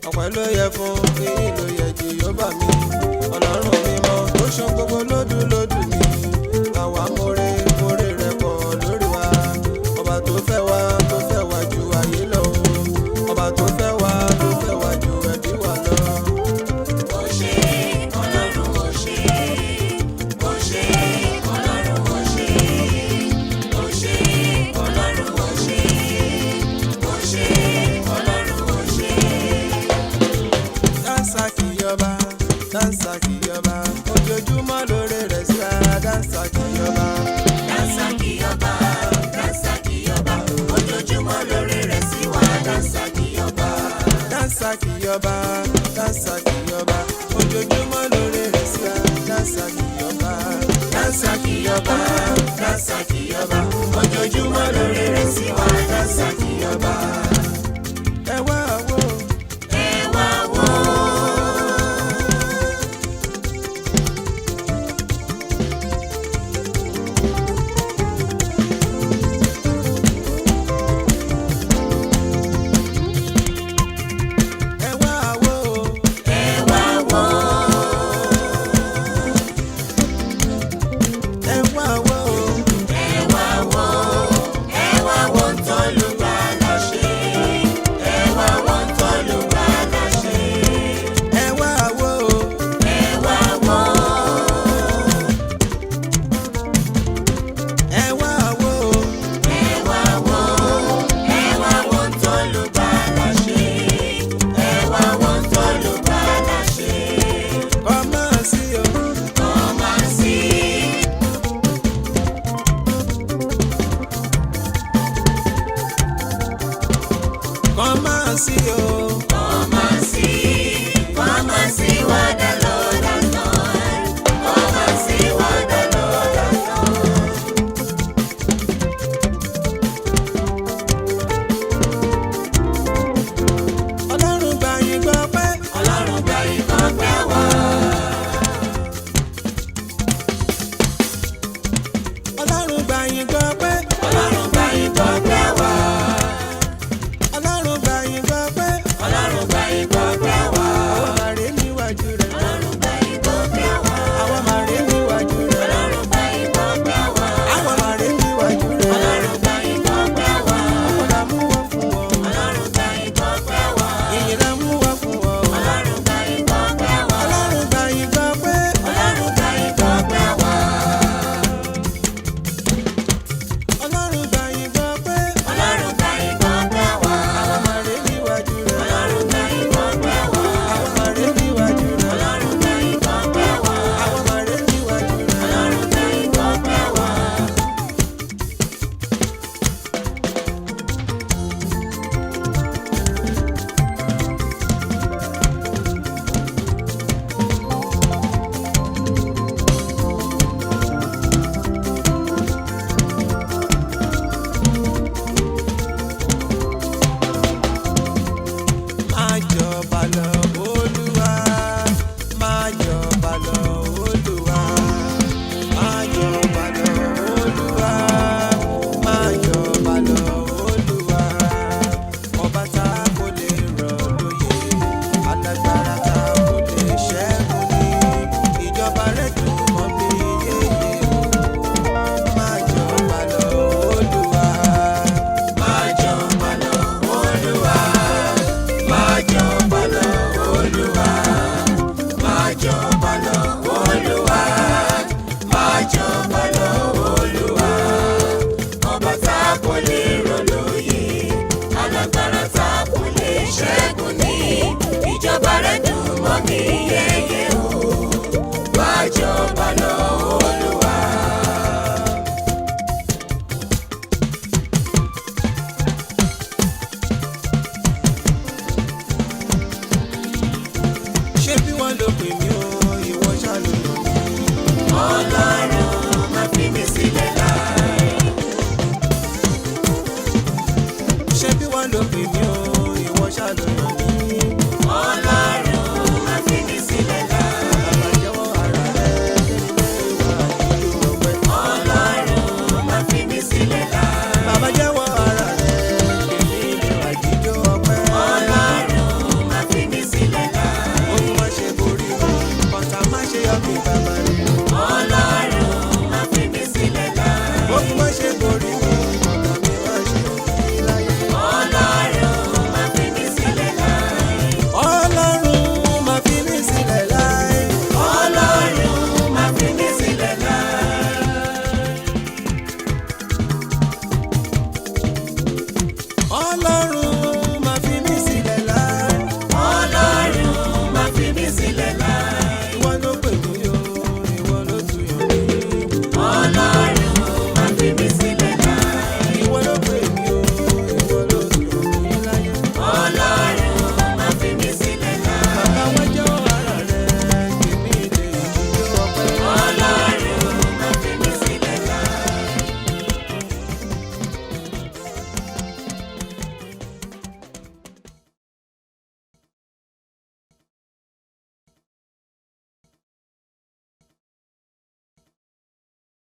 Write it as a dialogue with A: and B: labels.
A: ọpẹ́ ló yẹ fún ìyìn ló yẹ Jèhófà mi. Ọlọ́run mímọ́ tó ṣan gbogbo lódùlódù mi. Àwa mórè rẹ̀ pọ̀ lórí wa. Ọba tó fẹ́ wa ju ayé lọ. Ọba tó fẹ́ wa ju ẹbí wa lọ.
B: Ó ṣé Ọlọ́run, ó ṣé. Ó ṣé Ọlọ́run, ó ṣé. Ó ṣé Ọlọ́run, ó ṣé. Ó ṣé Ọlọ́run, ó ṣé.
A: Dansaki ọba, dansaki ọba, ojoojúmọ́ lóore rẹ̀ sí wa. Dansaki ọba,
B: Dansaki ọba, dansaki ọba, ojoojúmọ́ lóore rẹ̀ sí wa. Dansaki ọba,
A: dansaki ọba, dansaki ọba, ojoojúmọ́ lóore rẹ̀ sí wa. Dansaki ọba,
B: dansaki ọba, dansaki ọba, ojoojúmọ́ lóore rẹ̀ sí wa. Dansaki ọba.
A: ẹ wá wò.
B: Ẹ wá wò.
A: Ẹ wá wò.
B: Ẹ wá wò.
A: Ẹ wá wò.
B: Ẹ wá wò. Ẹ wá wò ń t'Olùgbàlà ṣe. Ẹ wá wò ń t'Olùgbàlà ṣe.
A: Ẹ wá wò.
B: Ẹ wá wò.
A: Ẹ wá wò.
B: Ẹ wá wò. Ẹ wá wò ń t'Olùgbàlà ṣe. Ẹ wá wò ń t'Olùgbàlà ṣe.
A: Ọmọ sí o.
B: Ọmọ sí.
A: Ọmọ sí o.
B: Ọmọ sí. Ọmọ sí what the Lord has done. Ọmọ sí what the Lord has done.
A: Ọlọ́run gbà yín gbọ́ pé.
B: Ọlọ́run gba ìkan pẹ́ wá.
A: Ọlọ́run gbà yín gbọ́ pé.
B: Ọlọ́run gba ìkan pẹ́ wá.
A: Ọlọ́run gbà yín gbọ́ pé.
B: Ọlọ́run gba ìkan pẹ́ wá.
A: Àwọn máa rí níwájú rẹ̀.
B: Ọlọ́run gba ìkan pẹ́ wá.
A: Àwọn máa rí níwájú rẹ̀.
B: Ọlọ́run gba ìkan pẹ́ wá.
A: Àwọn máa rí níwájú rẹ̀.
B: Ọlọ́run gba ìkan pẹ́ wá.
A: Ọ̀pọ̀ la mú wá fún ọ.
B: Ọlọ́run gba ìkan pẹ́ wá.
A: Ìyìn la mú wá fún ọ.
B: Ọlọ́run gba ìkan pẹ́ wá.
A: Ọlọ́run gbà yín gbọ́ pé.
B: Ọlọ́run gba ìkan pẹ́ wá.
A: Ọlọ́run gbà yín gbọ́ pé.
B: Ọlọ́run gba ìkan pẹ́ wá.
A: Àwọn máa rí níwájú rẹ̀.
B: Ọlọ́run gba ìkan pẹ́ wá.
A: Àwọn máa rí níwájú rẹ̀.
B: Ọlọ́run gba ìkan pẹ́ wá.
A: Àwọn máa rí níwájú rẹ̀.
B: Ọlọ́run gba ìkan pẹ́ wá.
A: Máa jọba lọ Olúwa, máa jọba lọ Olúwa, máa jọba lọ Olúwa, máa jọba lọ Olúwa. Ọba tá kò lè rọ̀ lóyè, alágbára tá kò lè ṣẹ́gun ní. Ìjọba rẹ̀ dùn mọ́ mi yéye o. Máa jọba lọ Olúwa,
B: Máa jọba lọ Olúwa. Máa jọba lọ Olúwa. Máa jọba lọ Olúwa. Máa jọba lọ Olúwa. Ọba tá kò lè rọ̀ lóyè, alágbára tá kò lè ṣẹ́gun ní. Ìjọba rẹ̀ dùn mọ́ mi yéye o. Máa jọba lọ